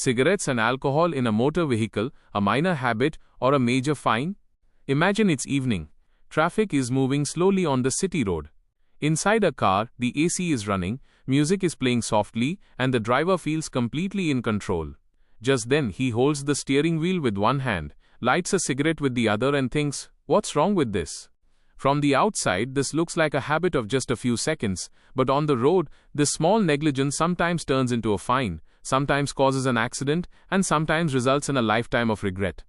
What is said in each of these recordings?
Cigarettes and alcohol in a motor vehicle, a minor habit or a major fine? Imagine it's evening. Traffic is moving slowly on the city road. Inside a car, the AC is running, music is playing softly, and the driver feels completely in control. Just then, he holds the steering wheel with one hand, lights a cigarette with the other and thinks, "What's wrong with this?" From the outside, this looks like a habit of just a few seconds, but on the road, this small negligence sometimes turns into a fine, sometimes causes an accident, and sometimes results in a lifetime of regret.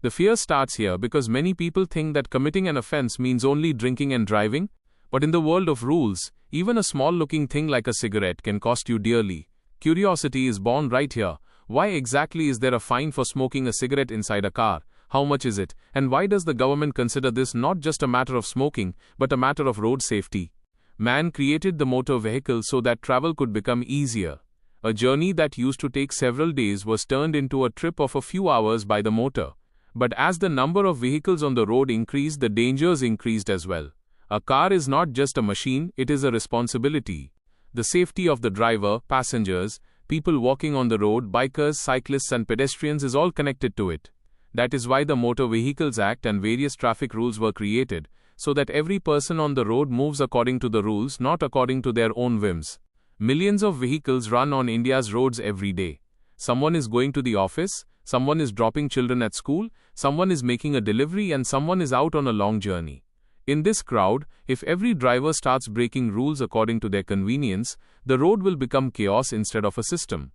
The fear starts here because many people think that committing an offense means only drinking and driving, but in the world of rules, even a small-looking thing like a cigarette can cost you dearly. Curiosity is born right here. Why exactly is there a fine for smoking a cigarette inside a car? How much is it? And why does the government consider this not just a matter of smoking, but a matter of road safety? Man created the motor vehicle so that travel could become easier. A journey that used to take several days was turned into a trip of a few hours by the motor. But as the number of vehicles on the road increased, the dangers increased as well. A car is not just a machine, it is a responsibility. The safety of the driver, passengers, people walking on the road, bikers, cyclists and pedestrians is all connected to it. That is why the Motor Vehicles Act and various traffic rules were created, so that every person on the road moves according to the rules, not according to their own whims. Millions of vehicles run on India's roads every day. Someone is going to the office, someone is dropping children at school, someone is making a delivery and someone is out on a long journey. In this crowd, if every driver starts breaking rules according to their convenience, the road will become chaos instead of a system.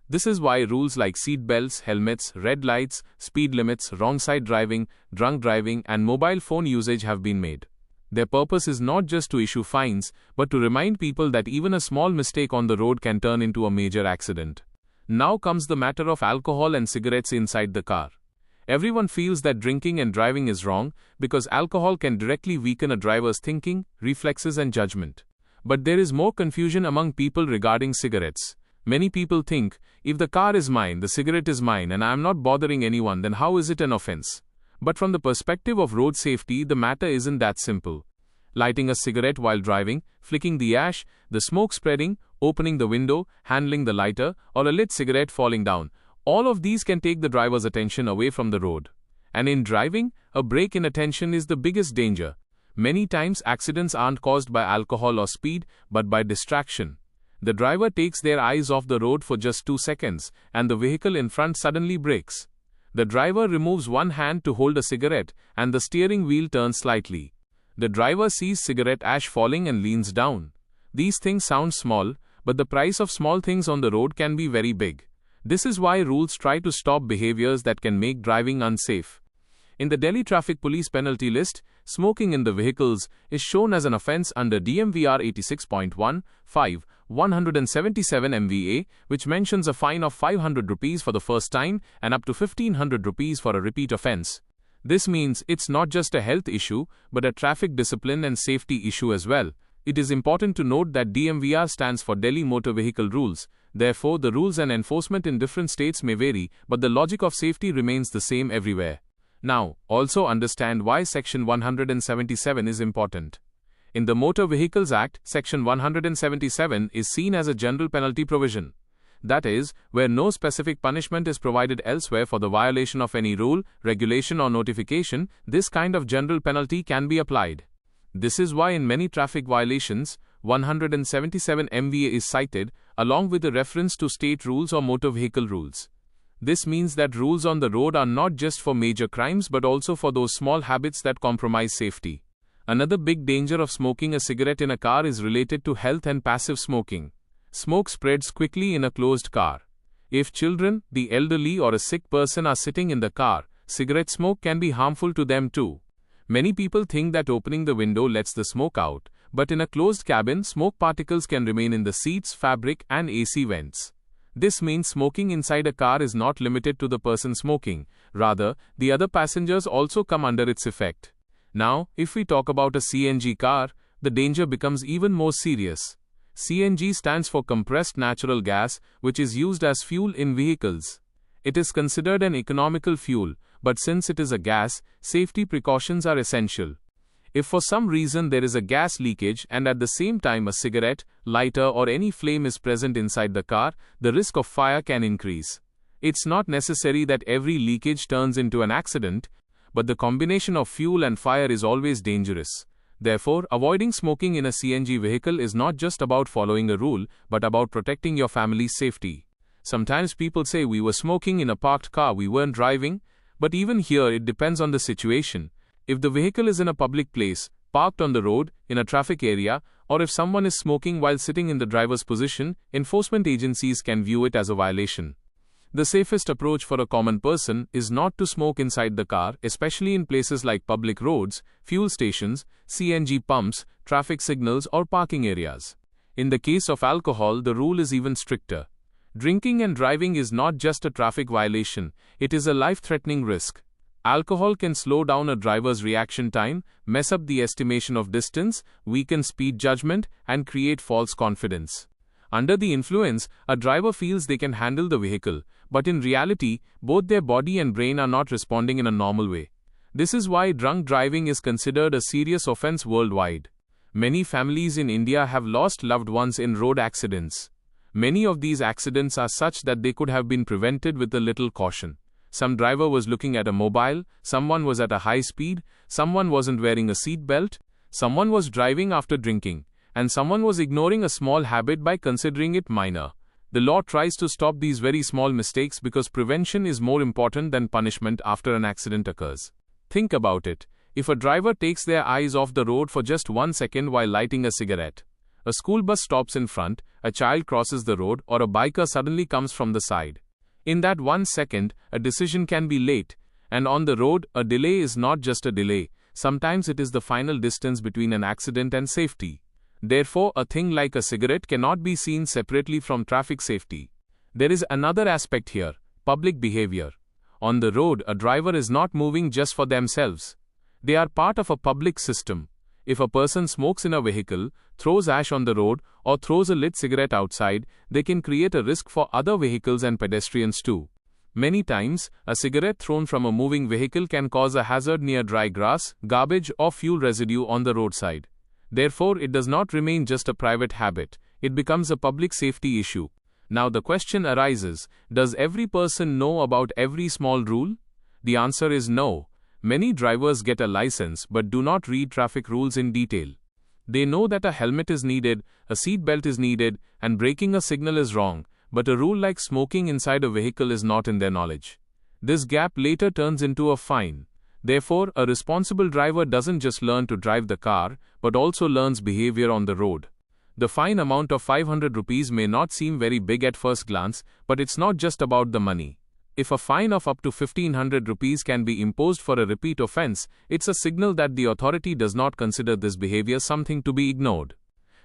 This is why rules like seat belts, helmets, red lights, speed limits, wrong side driving, drunk driving, and mobile phone usage have been made. Their purpose is not just to issue fines, but to remind people that even a small mistake on the road can turn into a major accident. Now comes the matter of alcohol and cigarettes inside the car. Everyone feels that drinking and driving is wrong because alcohol can directly weaken a driver's thinking, reflexes, and judgment. But there is more confusion among people regarding cigarettes. Many people think, if the car is mine, the cigarette is mine, and I am not bothering anyone, then how is it an offense? But from the perspective of road safety, the matter isn't that simple. Lighting a cigarette while driving, flicking the ash, the smoke spreading, opening the window, handling the lighter, or a lit cigarette falling down, all of these can take the driver's attention away from the road. And in driving, a break in attention is the biggest danger. Many times accidents aren't caused by alcohol or speed, but by distraction. The driver takes their eyes off the road for just 2 seconds, and the vehicle in front suddenly brakes. The driver removes one hand to hold a cigarette, and the steering wheel turns slightly. The driver sees cigarette ash falling and leans down. These things sound small, but the price of small things on the road can be very big. This is why rules try to stop behaviors that can make driving unsafe. In the Delhi Traffic Police penalty list, smoking in the vehicles is shown as an offence under DMVR 86.15, 177 MVA, which mentions a fine of 500 rupees for the first time and up to 1500 rupees for a repeat offence. This means it's not just a health issue, but a traffic discipline and safety issue as well. It is important to note that DMVR stands for Delhi Motor Vehicle Rules. Therefore, the rules and enforcement in different states may vary, but the logic of safety remains the same everywhere. Now, also understand why Section 177 is important. In the Motor Vehicles Act, Section 177 is seen as a general penalty provision. That is, where no specific punishment is provided elsewhere for the violation of any rule, regulation or notification, this kind of general penalty can be applied. This is why in many traffic violations, 177 MVA is cited, along with a reference to state rules or motor vehicle rules. This means that rules on the road are not just for major crimes but also for those small habits that compromise safety. Another big danger of smoking a cigarette in a car is related to health and passive smoking. Smoke spreads quickly in a closed car. If children, the elderly or a sick person are sitting in the car, cigarette smoke can be harmful to them too. Many people think that opening the window lets the smoke out, but in a closed cabin, smoke particles can remain in the seats, fabric, and AC vents. This means smoking inside a car is not limited to the person smoking. Rather, the other passengers also come under its effect. Now, if we talk about a CNG car, the danger becomes even more serious. CNG stands for compressed natural gas, which is used as fuel in vehicles. It is considered an economical fuel, but since it is a gas, safety precautions are essential. If for some reason there is a gas leakage and at the same time a cigarette, lighter or any flame is present inside the car, the risk of fire can increase. It's not necessary that every leakage turns into an accident, but the combination of fuel and fire is always dangerous. Therefore, avoiding smoking in a CNG vehicle is not just about following a rule, but about protecting your family's safety. Sometimes people say we were smoking in a parked car, we weren't driving, but even here it depends on the situation. If the vehicle is in a public place, parked on the road, in a traffic area, or if someone is smoking while sitting in the driver's position, enforcement agencies can view it as a violation. The safest approach for a common person is not to smoke inside the car, especially in places like public roads, fuel stations, CNG pumps, traffic signals, or parking areas. In the case of alcohol, the rule is even stricter. Drinking and driving is not just a traffic violation, it is a life-threatening risk. Alcohol can slow down a driver's reaction time, mess up the estimation of distance, weaken speed judgment, and create false confidence. Under the influence, a driver feels they can handle the vehicle, but in reality, both their body and brain are not responding in a normal way. This is why drunk driving is considered a serious offense worldwide. Many families in India have lost loved ones in road accidents. Many of these accidents are such that they could have been prevented with a little caution. Some driver was looking at a mobile, someone was at a high speed, someone wasn't wearing a seat belt, someone was driving after drinking, and someone was ignoring a small habit by considering it minor. The law tries to stop these very small mistakes because prevention is more important than punishment after an accident occurs. Think about it. If a driver takes their eyes off the road for just 1 second while lighting a cigarette, a school bus stops in front, a child crosses the road, or a biker suddenly comes from the side. In that 1 second, a decision can be late, and on the road, a delay is not just a delay, sometimes it is the final distance between an accident and safety. Therefore, a thing like a cigarette cannot be seen separately from traffic safety. There is another aspect here, public behavior. On the road, a driver is not moving just for themselves. They are part of a public system. If a person smokes in a vehicle, throws ash on the road, or throws a lit cigarette outside, they can create a risk for other vehicles and pedestrians too. Many times, a cigarette thrown from a moving vehicle can cause a hazard near dry grass, garbage, or fuel residue on the roadside. Therefore, it does not remain just a private habit, it becomes a public safety issue. Now the question arises, does every person know about every small rule? The answer is no. Many drivers get a license but do not read traffic rules in detail. They know that a helmet is needed, a seat belt is needed, and braking a signal is wrong, but a rule like smoking inside a vehicle is not in their knowledge. This gap later turns into a fine. Therefore, a responsible driver doesn't just learn to drive the car, but also learns behavior on the road. The fine amount of 500 rupees may not seem very big at first glance, but it's not just about the money. If a fine of up to 1500 rupees can be imposed for a repeat offense, it's a signal that the authority does not consider this behavior something to be ignored.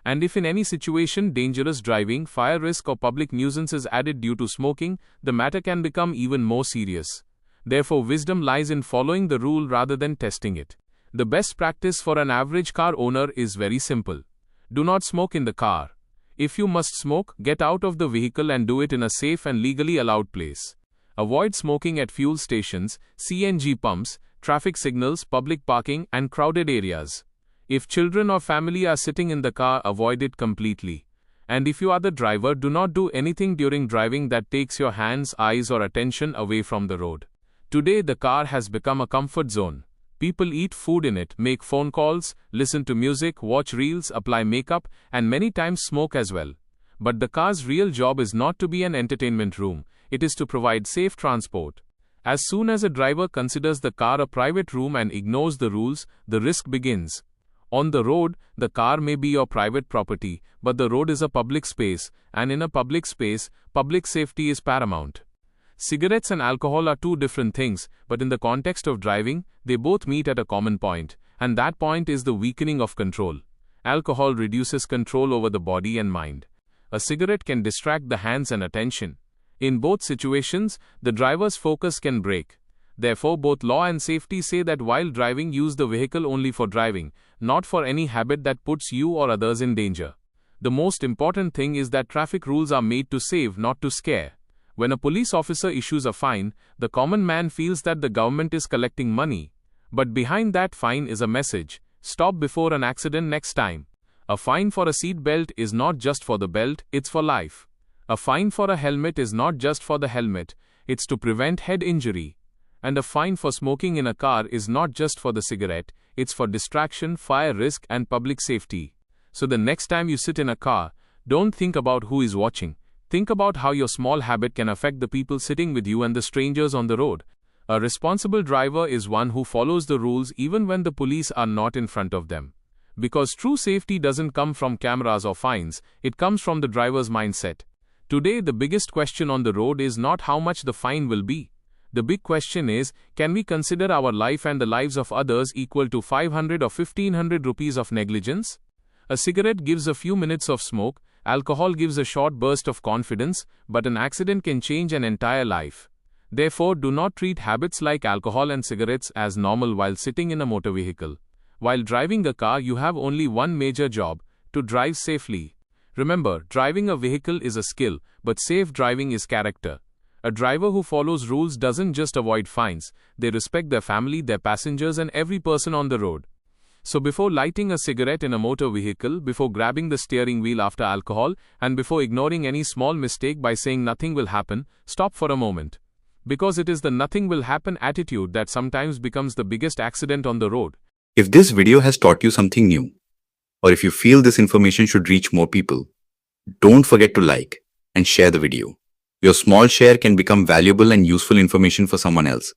And if in any situation dangerous driving, fire risk, or public nuisance is added due to smoking, the matter can become even more serious. Therefore, wisdom lies in following the rule rather than testing it. The best practice for an average car owner is very simple. Do not smoke in the car. If you must smoke, get out of the vehicle and do it in a safe and legally allowed place. Avoid smoking at fuel stations, CNG pumps, traffic signals, public parking, and crowded areas. If children or family are sitting in the car, avoid it completely. And if you are the driver, do not do anything during driving that takes your hands, eyes, or attention away from the road. Today, the car has become a comfort zone. People eat food in it, make phone calls, listen to music, watch reels, apply makeup, and many times smoke as well. But the car's real job is not to be an entertainment room, it is to provide safe transport. As soon as a driver considers the car a private room and ignores the rules, the risk begins. On the road, the car may be your private property, but the road is a public space, and in a public space, public safety is paramount. Cigarettes and alcohol are two different things, but in the context of driving, they both meet at a common point, and that point is the weakening of control. Alcohol reduces control over the body and mind. A cigarette can distract the hands and attention. In both situations, the driver's focus can break. Therefore, both law and safety say that while driving, use the vehicle only for driving, not for any habit that puts you or others in danger. The most important thing is that traffic rules are made to save, not to scare. When a police officer issues a fine, the common man feels that the government is collecting money. But behind that fine is a message: stop before an accident next time. A fine for a seat belt is not just for the belt, it's for life. A fine for a helmet is not just for the helmet, it's to prevent head injury. And a fine for smoking in a car is not just for the cigarette, it's for distraction, fire risk, and public safety. So the next time you sit in a car, don't think about who is watching. Think about how your small habit can affect the people sitting with you and the strangers on the road. A responsible driver is one who follows the rules even when the police are not in front of them. Because true safety doesn't come from cameras or fines, it comes from the driver's mindset. Today, the biggest question on the road is not how much the fine will be. The big question is, can we consider our life and the lives of others equal to 500 or 1500 rupees of negligence? A cigarette gives a few minutes of smoke, alcohol gives a short burst of confidence, but an accident can change an entire life. Therefore, do not treat habits like alcohol and cigarettes as normal while sitting in a motor vehicle. While driving a car, you have only one major job: to drive safely. Remember, driving a vehicle is a skill, but safe driving is character. A driver who follows rules doesn't just avoid fines, they respect their family, their passengers, and every person on the road. So before lighting a cigarette in a motor vehicle, before grabbing the steering wheel after alcohol, and before ignoring any small mistake by saying nothing will happen, stop for a moment. Because it is the nothing will happen attitude that sometimes becomes the biggest accident on the road. If this video has taught you something new, or if you feel this information should reach more people, don't forget to like and share the video. Your small share can become valuable and useful information for someone else.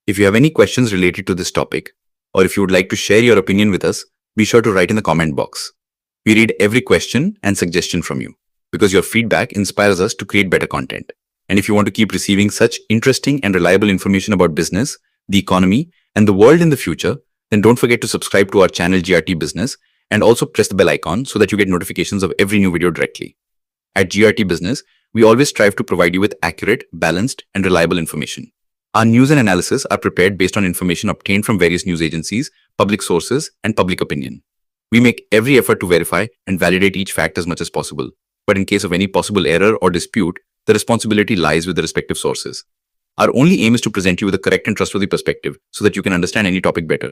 If you have any questions related to this topic, or if you would like to share your opinion with us, be sure to write in the comment box. We read every question and suggestion from you, because your feedback inspires us to create better content. And if you want to keep receiving such interesting and reliable information about business, the economy, and the world in the future, then don't forget to subscribe to our channel GRT Business and also press the bell icon so that you get notifications of every new video directly. At GRT Business, we always strive to provide you with accurate, balanced, and reliable information. Our news and analysis are prepared based on information obtained from various news agencies, public sources, and public opinion. We make every effort to verify and validate each fact as much as possible. But in case of any possible error or dispute, the responsibility lies with the respective sources. Our only aim is to present you with a correct and trustworthy perspective so that you can understand any topic better.